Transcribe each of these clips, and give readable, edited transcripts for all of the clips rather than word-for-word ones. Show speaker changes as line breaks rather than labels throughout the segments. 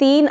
3,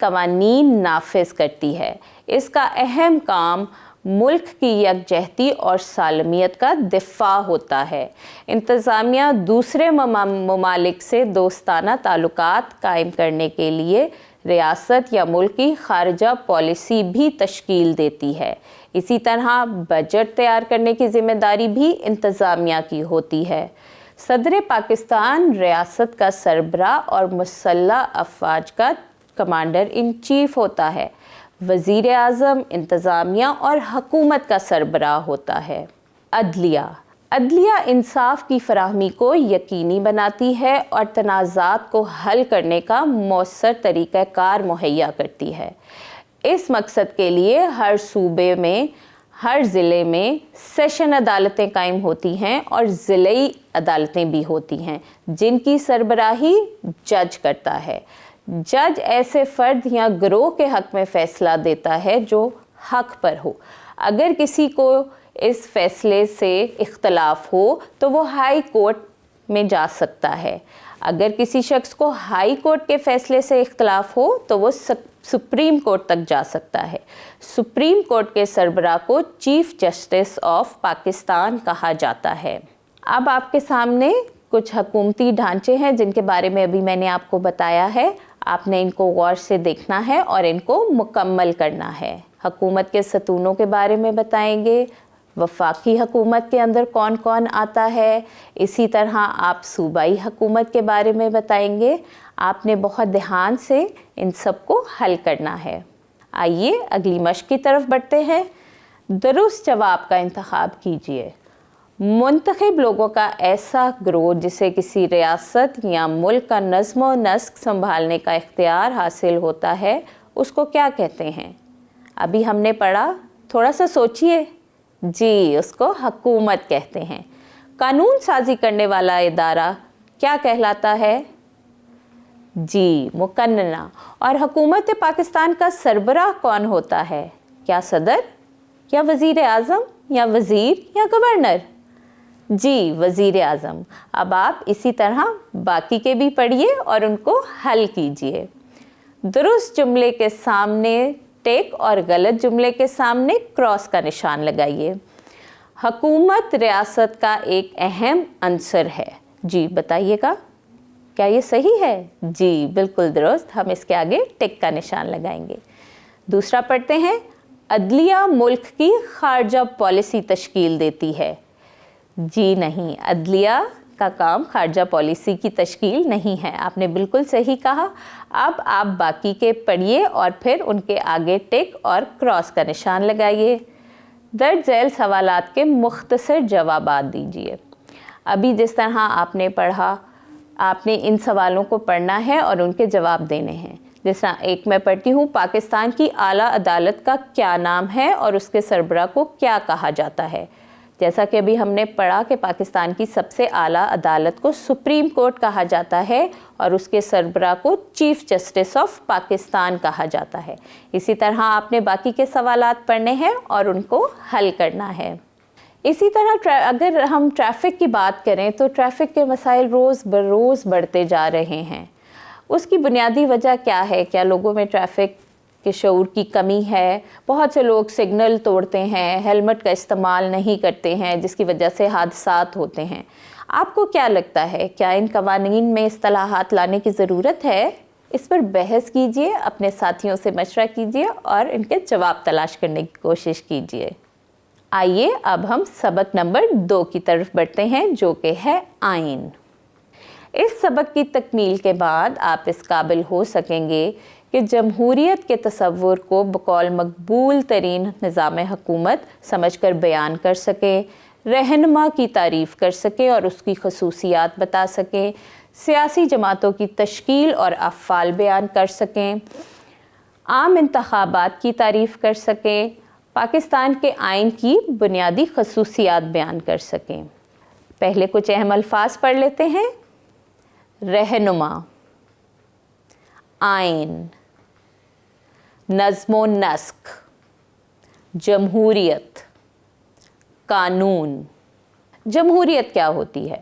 قوانین نافذ کرتی ہے۔ اس کا اہم کام ملک کی یکجہتی اور سالمیت کا دفاع ہوتا ہے۔ انتظامیہ دوسرے ممالک سے دوستانہ تعلقات قائم کرنے کے لیے ریاست یا ملک کی خارجہ پالیسی بھی تشکیل دیتی ہے۔ اسی طرح بجٹ تیار کرنے کی ذمہ داری بھی انتظامیہ کی ہوتی ہے۔ صدر پاکستان ریاست کا سربراہ اور مسلح افواج کا کمانڈر ان چیف ہوتا ہے۔ وزیر اعظم انتظامیہ اور حکومت کا سربراہ ہوتا ہے۔ عدلیہ انصاف کی فراہمی کو یقینی بناتی ہے اور تنازعات کو حل کرنے کا مؤثر طریقہ کار مہیا کرتی ہے۔ اس مقصد کے لیے ہر صوبے میں، ہر ضلع میں سیشن عدالتیں قائم ہوتی ہیں اور ضلعی عدالتیں بھی ہوتی ہیں جن کی سربراہی جج کرتا ہے۔ جج ایسے فرد یا گروہ کے حق میں فیصلہ دیتا ہے جو حق پر ہو۔ اگر کسی کو اس فیصلے سے اختلاف ہو تو وہ ہائی کورٹ میں جا سکتا ہے۔ اگر کسی شخص کو ہائی کورٹ کے فیصلے سے اختلاف ہو تو وہ سپریم کورٹ تک جا سکتا ہے۔ سپریم کورٹ کے سربراہ کو چیف جسٹس آف پاکستان کہا جاتا ہے۔ اب آپ کے سامنے کچھ حکومتی ڈھانچے ہیں جن کے بارے میں ابھی میں نے آپ کو بتایا ہے۔ آپ نے ان کو غور سے دیکھنا ہے اور ان کو مکمل کرنا ہے۔ حکومت کے ستونوں کے بارے میں بتائیں گے، وفاقی حکومت کے اندر کون کون آتا ہے، اسی طرح آپ صوبائی حکومت کے بارے میں بتائیں گے۔ آپ نے بہت دھیان سے ان سب کو حل کرنا ہے۔ آئیے اگلی مشق کی طرف بڑھتے ہیں۔ درست جواب کا انتخاب کیجیے۔ منتخب لوگوں کا ایسا گروہ جسے کسی ریاست یا ملک کا نظم و نسق سنبھالنے کا اختیار حاصل ہوتا ہے اس کو کیا کہتے ہیں؟ ابھی ہم نے پڑھا، تھوڑا سا سوچئے۔ جی، اس کو حکومت کہتے ہیں۔ قانون سازی کرنے والا ادارہ کیا کہلاتا ہے؟ جی، مقننہ۔ اور حکومت پاکستان کا سربراہ کون ہوتا ہے؟ کیا صدر یا وزیر اعظم یا وزیر یا گورنر؟ جی، وزیر اعظم۔ اب آپ اسی طرح باقی کے بھی پڑھیے اور ان کو حل کیجیے۔ درست جملے کے سامنے ٹک اور غلط جملے کے سامنے کراس کا نشان لگائیے۔ حکومت ریاست کا ایک اہم عنصر ہے۔ جی بتائیے گا، کیا یہ صحیح ہے؟ جی بالکل درست، ہم اس کے آگے ٹک کا نشان لگائیں گے۔ دوسرا پڑھتے ہیں، عدلیہ ملک کی خارجہ پالیسی تشکیل دیتی ہے۔ جی نہیں، عدلیہ کا کام خارجہ پالیسی کی تشکیل نہیں ہے۔ آپ نے بالکل صحیح کہا۔ اب آپ باقی کے پڑھیے اور پھر ان کے آگے ٹک اور کراس کا نشان لگائیے۔ درج ذیل سوالات کے مختصر جوابات دیجیے۔ ابھی جس طرح آپ نے پڑھا، آپ نے ان سوالوں کو پڑھنا ہے اور ان کے جواب دینے ہیں۔ جس طرح ایک میں پڑھتی ہوں، پاکستان کی اعلیٰ عدالت کا کیا نام ہے اور اس کے سربراہ کو کیا کہا جاتا ہے؟ جیسا کہ ابھی ہم نے پڑھا کہ پاکستان کی سب سے اعلیٰ عدالت کو سپریم کورٹ کہا جاتا ہے اور اس کے سربراہ کو چیف جسٹس آف پاکستان کہا جاتا ہے۔ اسی طرح آپ نے باقی کے سوالات پڑھنے ہیں اور ان کو حل کرنا ہے۔ اسی طرح اگر ہم ٹریفک کی بات کریں تو ٹریفک کے مسائل روز بروز بڑھتے جا رہے ہیں۔ اس کی بنیادی وجہ کیا ہے؟ کیا لوگوں میں ٹریفک کے شعور کی کمی ہے؟ بہت سے لوگ سگنل توڑتے ہیں، ہیلمٹ کا استعمال نہیں کرتے ہیں، جس کی وجہ سے حادثات ہوتے ہیں۔ آپ کو کیا لگتا ہے، کیا ان قوانین میں اصلاحات لانے کی ضرورت ہے؟ اس پر بحث کیجیے، اپنے ساتھیوں سے مشورہ کیجیے اور ان کے جواب تلاش کرنے کی کوشش کیجیے۔ آئیے اب ہم سبق نمبر 2 کی طرف بڑھتے ہیں جو کہ ہے آئین۔ اس سبق کی تکمیل کے بعد آپ اس قابل ہو سکیں گے کہ جمہوریت کے تصور کو بقول مقبول ترین نظام حکومت سمجھ کر بیان کر سکیں، رہنما کی تعریف کر سکیں اور اس کی خصوصیات بتا سکیں، سیاسی جماعتوں کی تشکیل اور افعال بیان کر سکیں، عام انتخابات کی تعریف کر سکیں، پاکستان کے آئین کی بنیادی خصوصیات بیان کر سکیں۔ پہلے کچھ اہم الفاظ پڑھ لیتے ہیں۔ رہنما، آئین، نظم و نسق، جمہوریت، قانون۔ جمہوریت کیا ہوتی ہے؟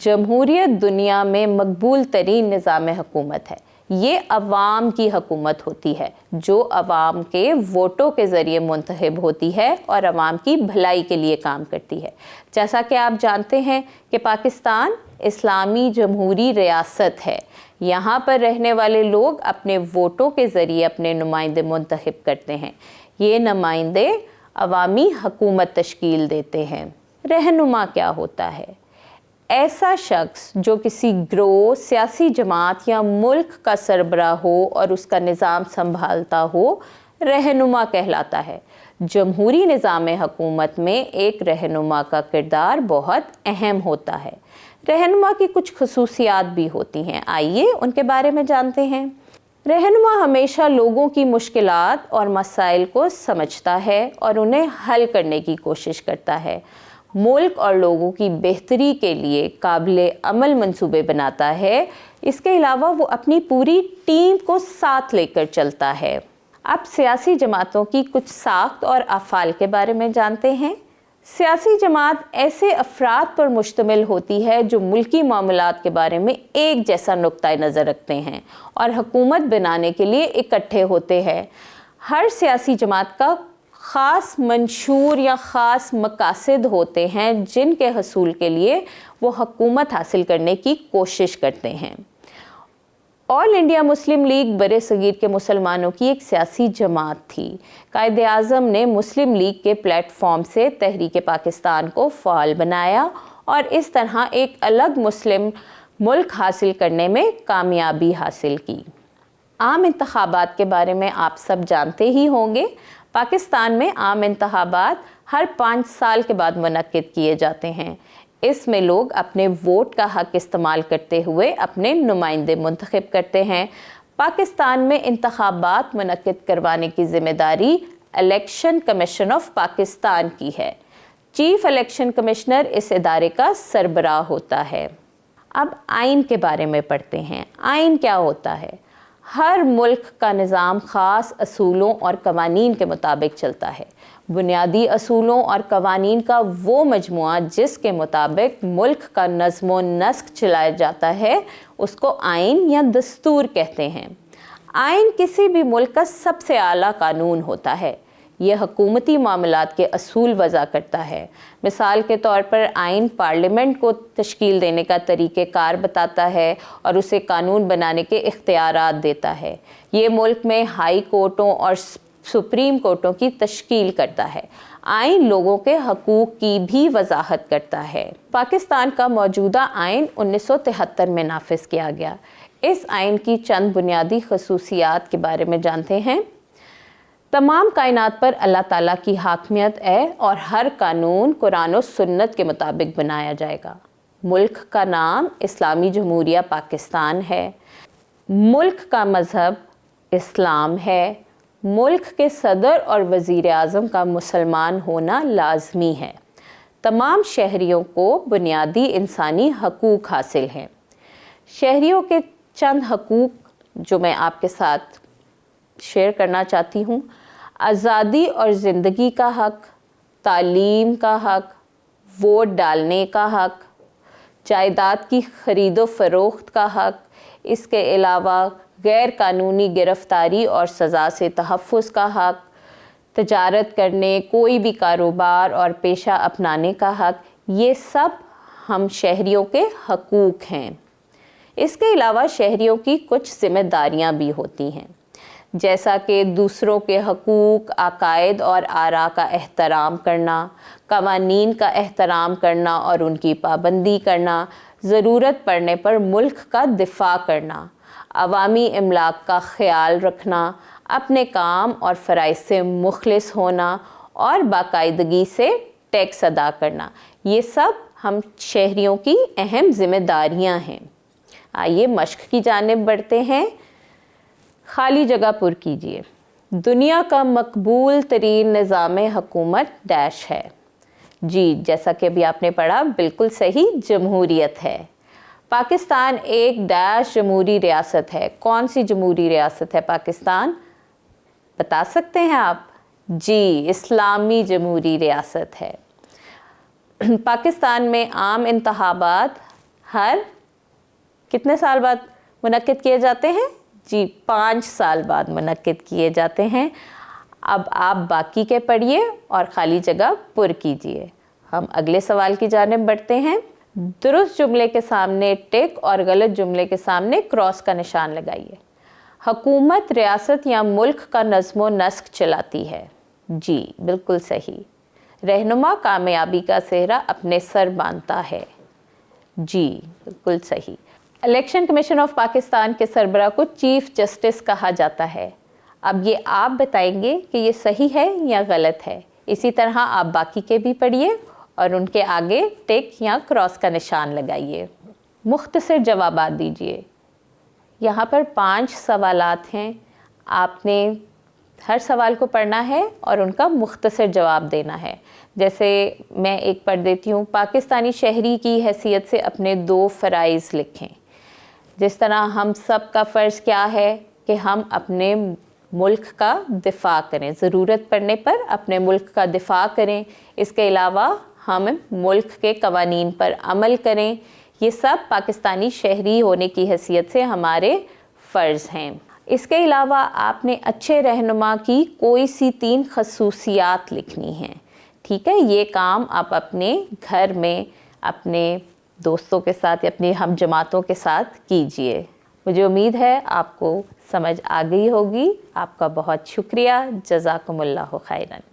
جمہوریت دنیا میں مقبول ترین نظام حکومت ہے۔ یہ عوام کی حکومت ہوتی ہے جو عوام کے ووٹوں کے ذریعے منتخب ہوتی ہے اور عوام کی بھلائی کے لیے کام کرتی ہے۔ جیسا کہ آپ جانتے ہیں کہ پاکستان اسلامی جمہوری ریاست ہے، یہاں پر رہنے والے لوگ اپنے ووٹوں کے ذریعے اپنے نمائندے منتخب کرتے ہیں۔ یہ نمائندے عوامی حکومت تشکیل دیتے ہیں۔ رہنما کیا ہوتا ہے؟ ایسا شخص جو کسی گروہ، سیاسی جماعت یا ملک کا سربراہ ہو اور اس کا نظام سنبھالتا ہو، رہنما کہلاتا ہے۔ جمہوری نظام حکومت میں ایک رہنما کا کردار بہت اہم ہوتا ہے۔ رہنما کی کچھ خصوصیات بھی ہوتی ہیں، آئیے ان کے بارے میں جانتے ہیں۔ رہنما ہمیشہ لوگوں کی مشکلات اور مسائل کو سمجھتا ہے اور انہیں حل کرنے کی کوشش کرتا ہے۔ ملک اور لوگوں کی بہتری کے لیے قابل عمل منصوبے بناتا ہے۔ اس کے علاوہ وہ اپنی پوری ٹیم کو ساتھ لے کر چلتا ہے۔ اب سیاسی جماعتوں کی کچھ ساخت اور افعال کے بارے میں جانتے ہیں۔ سیاسی جماعت ایسے افراد پر مشتمل ہوتی ہے جو ملکی معاملات کے بارے میں ایک جیسا نقطۂ نظر رکھتے ہیں اور حکومت بنانے کے لیے اکٹھے ہوتے ہیں۔ ہر سیاسی جماعت کا خاص منشور یا خاص مقاصد ہوتے ہیں جن کے حصول کے لیے وہ حکومت حاصل کرنے کی کوشش کرتے ہیں۔ آل انڈیا مسلم لیگ برِ صغیر کے مسلمانوں کی ایک سیاسی جماعت تھی۔ قائد اعظم نے مسلم لیگ کے پلیٹ فارم سے تحریک پاکستان کو فعال بنایا اور اس طرح ایک الگ مسلم ملک حاصل کرنے میں کامیابی حاصل کی۔ عام انتخابات کے بارے میں آپ سب جانتے ہی ہوں گے۔ پاکستان میں عام انتخابات ہر 5 سال کے بعد منعقد کیے جاتے ہیں۔ اس میں لوگ اپنے ووٹ کا حق استعمال کرتے ہوئے اپنے نمائندے منتخب کرتے ہیں۔ پاکستان میں انتخابات منعقد کروانے کی ذمہ داری الیکشن کمیشن آف پاکستان کی ہے۔ چیف الیکشن کمشنر اس ادارے کا سربراہ ہوتا ہے۔ اب آئین کے بارے میں پڑھتے ہیں۔ آئین کیا ہوتا ہے؟ ہر ملک کا نظام خاص اصولوں اور قوانین کے مطابق چلتا ہے۔ بنیادی اصولوں اور قوانین کا وہ مجموعہ جس کے مطابق ملک کا نظم و نسق چلایا جاتا ہے اس کو آئین یا دستور کہتے ہیں۔ آئین کسی بھی ملک کا سب سے اعلیٰ قانون ہوتا ہے۔ یہ حکومتی معاملات کے اصول وضع کرتا ہے۔ مثال کے طور پر آئین پارلیمنٹ کو تشکیل دینے کا طریقہ کار بتاتا ہے اور اسے قانون بنانے کے اختیارات دیتا ہے۔ یہ ملک میں ہائی کورٹوں اور سپریم کورٹوں کی تشکیل کرتا ہے۔ آئین لوگوں کے حقوق کی بھی وضاحت کرتا ہے۔ پاکستان کا موجودہ آئین 1973 میں نافذ کیا گیا۔ اس آئین کی چند بنیادی خصوصیات کے بارے میں جانتے ہیں۔ تمام کائنات پر اللہ تعالیٰ کی حاکمیت ہے اور ہر قانون قرآن و سنت کے مطابق بنایا جائے گا۔ ملک کا نام اسلامی جمہوریہ پاکستان ہے۔ ملک کا مذہب اسلام ہے۔ ملک کے صدر اور وزیر اعظم کا مسلمان ہونا لازمی ہے۔ تمام شہریوں کو بنیادی انسانی حقوق حاصل ہیں۔ شہریوں کے چند حقوق جو میں آپ کے ساتھ شیئر کرنا چاہتی ہوں: آزادی اور زندگی کا حق، تعلیم کا حق، ووٹ ڈالنے کا حق، جائیداد کی خرید و فروخت کا حق، اس کے علاوہ غیر قانونی گرفتاری اور سزا سے تحفظ کا حق، تجارت کرنے، کوئی بھی کاروبار اور پیشہ اپنانے کا حق، یہ سب ہم شہریوں کے حقوق ہیں۔ اس کے علاوہ شہریوں کی کچھ ذمہ داریاں بھی ہوتی ہیں، جیسا کہ دوسروں کے حقوق، عقائد اور آراء کا احترام کرنا، قوانین کا احترام کرنا اور ان کی پابندی کرنا، ضرورت پڑنے پر ملک کا دفاع کرنا، عوامی املاک کا خیال رکھنا، اپنے کام اور فرائض سے مخلص ہونا اور باقاعدگی سے ٹیکس ادا کرنا، یہ سب ہم شہریوں کی اہم ذمہ داریاں ہیں۔ آئیے مشق کی جانب بڑھتے ہیں۔ خالی جگہ پر کیجیے۔ دنیا کا مقبول ترین نظام حکومت ڈیش ہے۔ جی، جیسا کہ ابھی آپ نے پڑھا، بالکل صحیح، جمہوریت ہے۔ پاکستان ایک ڈیش جمہوری ریاست ہے۔ کون سی جمہوری ریاست ہے پاکستان؟ بتا سکتے ہیں آپ؟ جی، اسلامی جمہوری ریاست ہے۔ پاکستان میں عام انتخابات ہر کتنے سال بعد منعقد کیے جاتے ہیں؟ جی 5 سال بعد منعقد کیے جاتے ہیں۔ اب آپ باقی کے پڑھیے اور خالی جگہ پر کیجیے۔ ہم اگلے سوال کی جانب بڑھتے ہیں۔ درست جملے کے سامنے ٹک اور غلط جملے کے سامنے کراس کا نشان لگائیے۔ حکومت ریاست یا ملک کا نظم و نسق چلاتی ہے۔ جی بالکل صحیح۔ رہنما کامیابی کا سہرا اپنے سر باندھتا ہے۔ جی بالکل صحیح۔ الیکشن کمیشن آف پاکستان کے سربراہ کو چیف جسٹس کہا جاتا ہے۔ اب یہ آپ بتائیں گے کہ یہ صحیح ہے یا غلط ہے۔ اسی طرح آپ باقی کے بھی پڑھیے اور ان کے آگے ٹک یا کراس کا نشان لگائیے۔ مختصر جوابات دیجیے۔ یہاں پر 5 سوالات ہیں، آپ نے ہر سوال کو پڑھنا ہے اور ان کا مختصر جواب دینا ہے۔ جیسے میں ایک پڑھ دیتی ہوں، پاکستانی شہری کی حیثیت سے اپنے 2 فرائض لکھیں۔ جس طرح ہم سب کا فرض کیا ہے کہ ہم اپنے ملک کا دفاع کریں، ضرورت پڑنے پر اپنے ملک کا دفاع کریں۔ اس کے علاوہ ہم ملک کے قوانین پر عمل کریں۔ یہ سب پاکستانی شہری ہونے کی حیثیت سے ہمارے فرض ہیں۔ اس کے علاوہ آپ نے اچھے رہنما کی کوئی سی 3 خصوصیات لکھنی ہیں۔ ٹھیک ہے، یہ کام آپ اپنے گھر میں اپنے دوستوں کے ساتھ یا اپنی ہم جماعتوں کے ساتھ کیجئے۔ مجھے امید ہے آپ کو سمجھ آ گئی ہوگی۔ آپ کا بہت شکریہ۔ جزاکم اللہ خیراً۔